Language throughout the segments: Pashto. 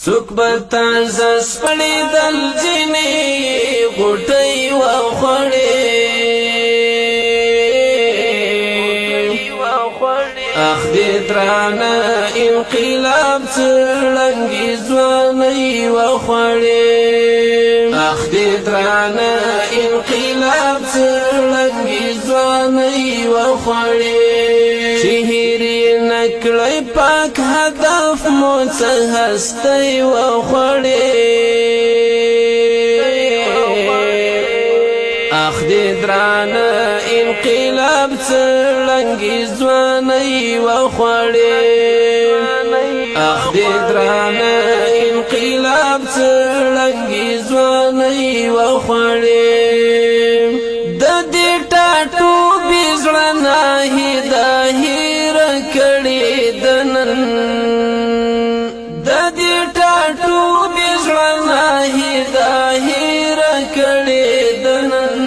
سوک بتازه سپړې دل جنې غوټۍ وخوړې اخ دې درانه انقلاب څړنګې ځوانۍ وخوړې اخ دې درانه انقلاب څړنګې ځوانۍ وخوړې شهري نکړې پاک هدف مو څه هستۍ وخوړې اخ دې درانه انقلاب څړنګې ځوانۍ وخوړې اخ دې درانه انقلاب څړنګې ځوانۍ وخوړې د دې ټاټوبې زړه ناهیده هیره کړې د نن د دې ټاټوبې زړه ناهیده هیره کړې د نن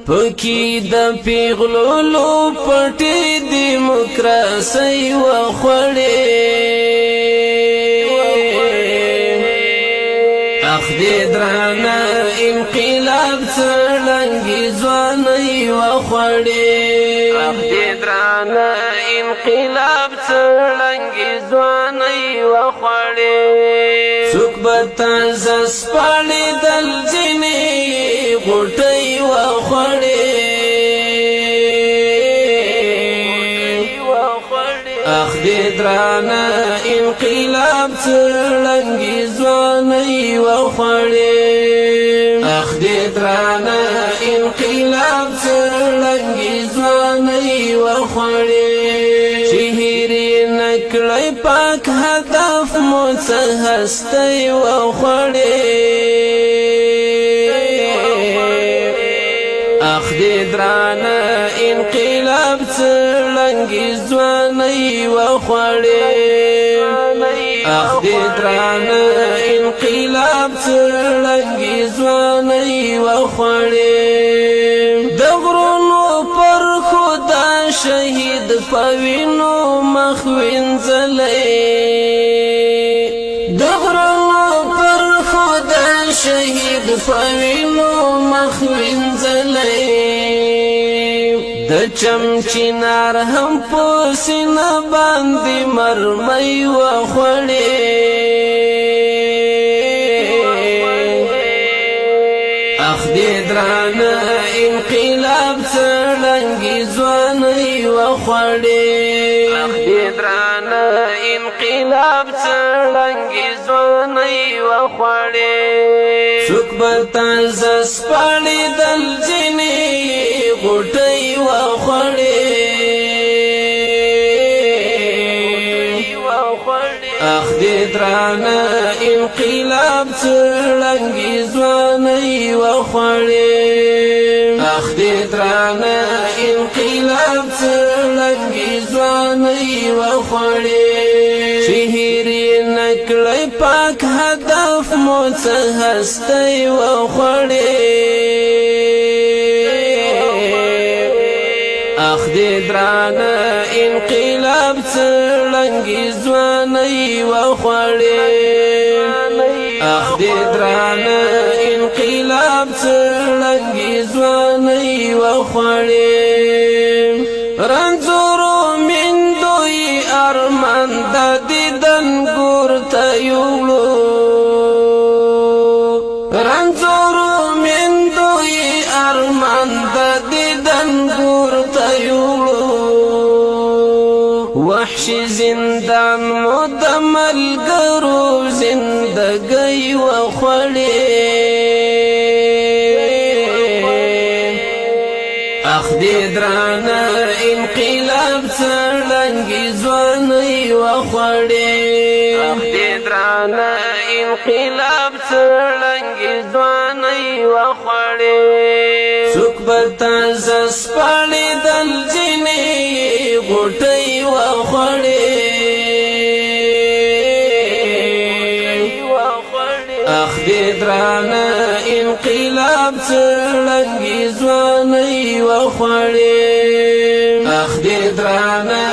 پکې د پیغلو پټې دیموکراسۍ وخوړې اخ دې درانه انقلاب څړنګې ځوانۍ وخوړې اخ دې درانه انقلاب څړنګې ځوانۍ وخوړې څوک به تازه سپړې دل جنې غوټۍ وخوړې اخ دې درانه انقلاب څړنګې ځوانۍ وخوړې اخ دې درانه انقلاب څړنګې ځوانۍ وخوړې شهري نکړې پاک هدف مو څه هستۍ وخوړې اخ دې درانه انقلاب څړنګې ځوانۍ وخوړې اخ دې درانه انقلاب څړنګې ځوانۍ وخوړې د غرونو پر خدا شهید په وینو مخ وینځلې د غرونو پر خدا شهید په وینو مخ وینځلې د چمچینار هم په سینه باندې مرمۍ وخوړې اخ دې درانه انقلاب څړنګې ځوانۍ وخوړې اخ دې درانه انقلاب څړنګې ځوانۍ وخوړې څوک به تازه سپړې دل جنې غوټۍ وخوړې اخ دې درانه انقلاب څړنګې ځوانۍ وخوړې اخ دې درانه انقلاب څړنګې ځوانۍ وخوړې شهري نکړې پاک هدف مو څه هستۍ وخوړې اخ دې درانه انقلاب څړنګې ځوانۍ وخوړې اخ دې درانه انقلاب څړنګې ځوانۍ وخوړې رنځورو میندو یې ارمان د دیدن ګور ته یوړو رنځورو میندو یې ارمان د دیدن ګور ته یوړو وحشي زندان مو د ملګرو زندګۍ وخوړې اخ دې درانه انقلاب څړنګې ځوانۍ وخوړې اخ دې درانه انقلاب څړنګې ځوانۍ وخوړې څوک به تازه سپړې دل جنې غوټۍ وخوړې اخ دې درانه انقلاب څړنګې ځوانۍ وخوړې اخ دې درانه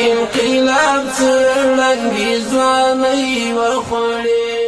انقلاب څړنګې ځواني وخوړې